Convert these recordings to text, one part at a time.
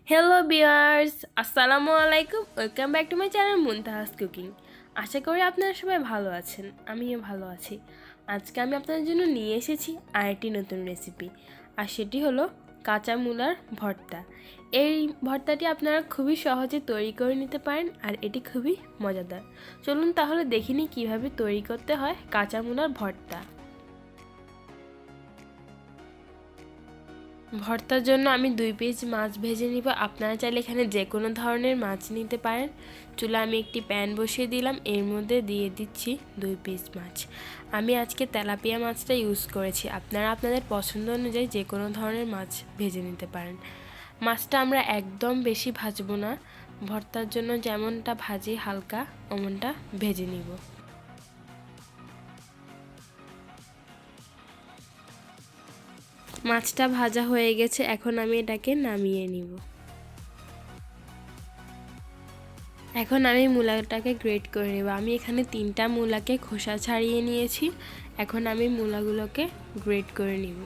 Hello viewers, আসসালামু আলাইকুম। Welcome back to my channel Muntaha's cooking. আশা করি আপনারা সবাই ভালো আছেন, আমিও ভালো আছি। আজকে আমি আপনাদের জন্য নিয়ে এসেছি আরেকটি নতুন রেসিপি, আর সেটি হলো কাঁচা মূলার ভর্তা। এই ভর্তাটি আপনারা খুবই সহজে তৈরি করে নিতে পারেন, আর এটি খুবই মজাদার। চলুন তাহলে দেখে নিই কীভাবে তৈরি করতে হয় কাঁচা মূলার ভর্তা। ভর্তার জন্য আমি 2 পিস মাছ ভেজে নিব। আপনারা চাইলে এখানে যে কোনো ধরনের মাছ নিতে পারেন। চুলা আমি একটি প্যান বসিয়ে দিলাম, এর মধ্যে দিয়ে দিচ্ছি 2 পিস মাছ। আমি আজকে তেলাপিয়া মাছটা ইউজ করেছি, আপনারা আপনাদের পছন্দ অনুযায়ী যে কোনো ধরনের মাছ ভেজে নিতে পারেন। মাছটা আমরা একদম বেশি ভাজবো না, ভর্তার জন্য যেমনটা ভাজি হালকা অমনটা ভেজে নিব। মাছটা ভাজা হয়ে গেছে, এখন আমি এটাকে নামিয়ে নিব। এখন আমি মূলাটাকে গ্রেট করে নেব। আমি এখানে 3টা মূলাকে খোসা ছাড়িয়ে নিয়েছি। এখন আমি মূলাগুলোকে গ্রেট করে নিব।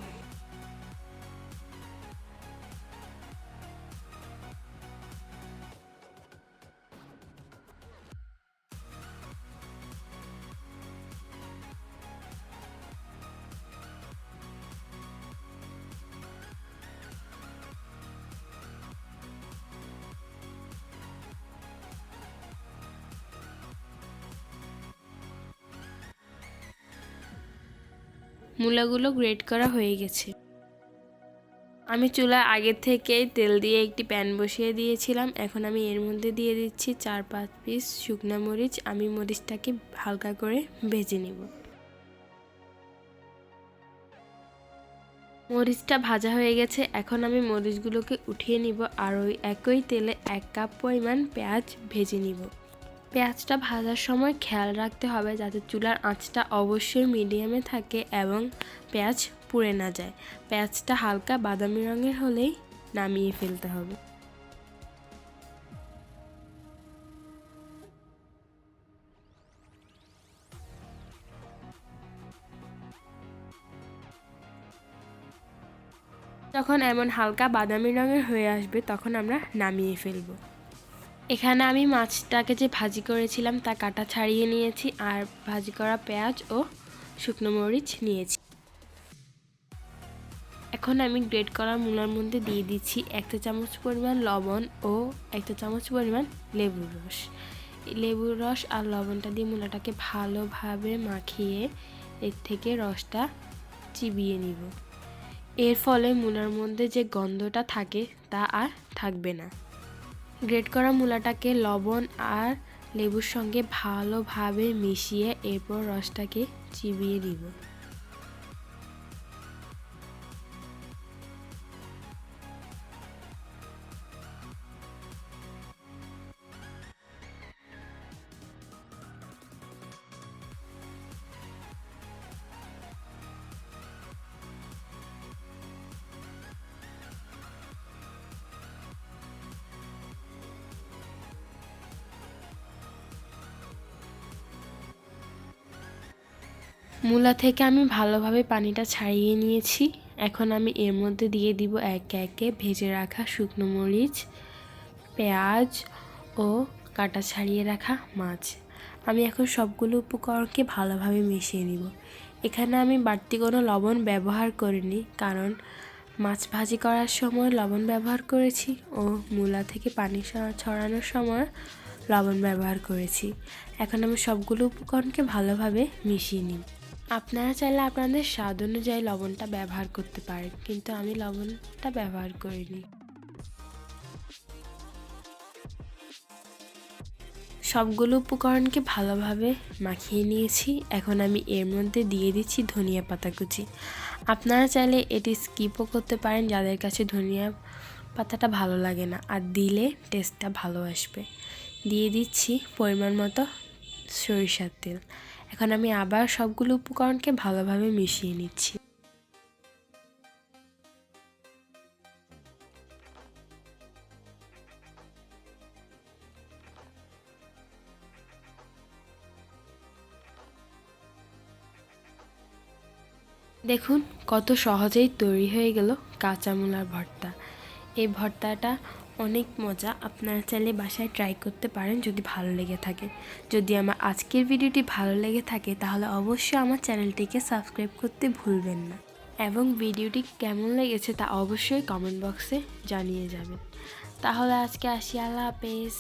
মূলাগুলো গ্রেট করা হয়ে গেছে। আমি চুলায় আগে থেকেই তেল দিয়ে একটি প্যান বসিয়ে দিয়েছিলাম। এখন আমি এর মধ্যে দিয়ে দিচ্ছি 4-5 পিস শুকনা মরিচ। আমি মরিচটাকে হালকা করে ভেজে নিব। মরিচটা ভাজা হয়ে গেছে, এখন আমি মরিচগুলোকে উঠিয়ে নিব, আর ওই একই তেলে 1 কাপ পরিমাণ পেঁয়াজ ভেজে নিব। পেঁয়াজটা ভাজার সময় খেয়াল রাখতে হবে যাতে চুলার আঁচটা অবশ্যই মিডিয়ামে থাকে এবং পেঁয়াজ পুড়ে না যায়। পেঁয়াজটা হালকা বাদামি রঙের হলেই নামিয়ে ফেলতে হবে। যখন এমন হালকা বাদামি রঙের হয়ে আসবে তখন আমরা নামিয়ে ফেলব। এখানে আমি মাছটাকে যে ভাজি করেছিলাম তা কাটা ছাড়িয়ে নিয়েছি, আর ভাজি করা পেঁয়াজ ও শুকনো মরিচ নিয়েছি। এখন আমি গ্রেট করা মূলার মধ্যে দিয়ে দিচ্ছি 1 চামচ পরিমাণ লবণ ও 1 চামচ পরিমাণ লেবুর রস। লেবুর রস আর লবণটা দিয়ে মূলাটাকে ভালোভাবে মাখিয়ে এর থেকে রসটা চিবিয়ে নিব। এর ফলে মূলার মধ্যে যে গন্ধটা থাকে তা আর থাকবে না। গ্রেট করা মূলাটাকে লবণ আর লেবুর সঙ্গে ভালোভাবে মিশিয়ে এরপর রসটাকে চিবিয়ে দিব। মূলা থেকে আমি ভালোভাবে পানিটা ছাড়িয়ে নিয়েছি। এখন আমি এর মধ্যে দিয়ে দিব একে একে ভেজে রাখা শুকনো মরিচ, পেঁয়াজ ও কাটা ছাড়িয়ে রাখা মাছ। আমি এখন সবগুলো উপকরণকে ভালোভাবে মিশিয়ে নিব। এখানে আমি বাড়তি কোনো লবণ ব্যবহার করিনি, কারণ মাছ ভাজি করার সময় লবণ ব্যবহার করেছি ও মূলা থেকে পানি ছড়ানোর সময় লবণ ব্যবহার করেছি। এখন আমি সবগুলো উপকরণকে ভালোভাবে মিশিয়ে নিব। আপনারা চাইলে আপনাদের স্বাদ অনুযায়ী লবণটা ব্যবহার করতে পারেন, কিন্তু আমি লবণটা ব্যবহার করিনি। সবগুলো উপকরণকে ভালোভাবে মাখিয়ে নিয়েছি। এখন আমি এর মধ্যে দিয়ে দিচ্ছি ধনিয়া পাতা কুচি। আপনারা চাইলে এটি স্কিপও করতে পারেন যাদের কাছে ধনিয়া পাতাটা ভালো লাগে না, আর দিলে টেস্টটা ভালো আসবে। দিয়ে দিচ্ছি পরিমাণ মতো সরিষার তেল। এখন আমি আবার সবগুলো উপকরণকে ভালোভাবে মিশিয়ে নিচ্ছি। দেখুন কত সহজেই তৈরি হয়ে গেল কাঁচা মূলার ভর্তা। এই ভর্তাটা অনেক মজা, আপনারা চাইলে বাসায় ট্রাই করতে পারেন যদি ভালো লেগে থাকে। যদি আমার আজকের ভিডিওটি ভালো লেগে থাকে তাহলে অবশ্যই আমার চ্যানেলটিকে সাবস্ক্রাইব করতে ভুলবেন না, এবং ভিডিওটি কেমন লেগেছে তা অবশ্যই কমেন্ট বক্সে জানিয়ে যাবেন। তাহলে আজকে আসি, আল্লাহ হাফেজ।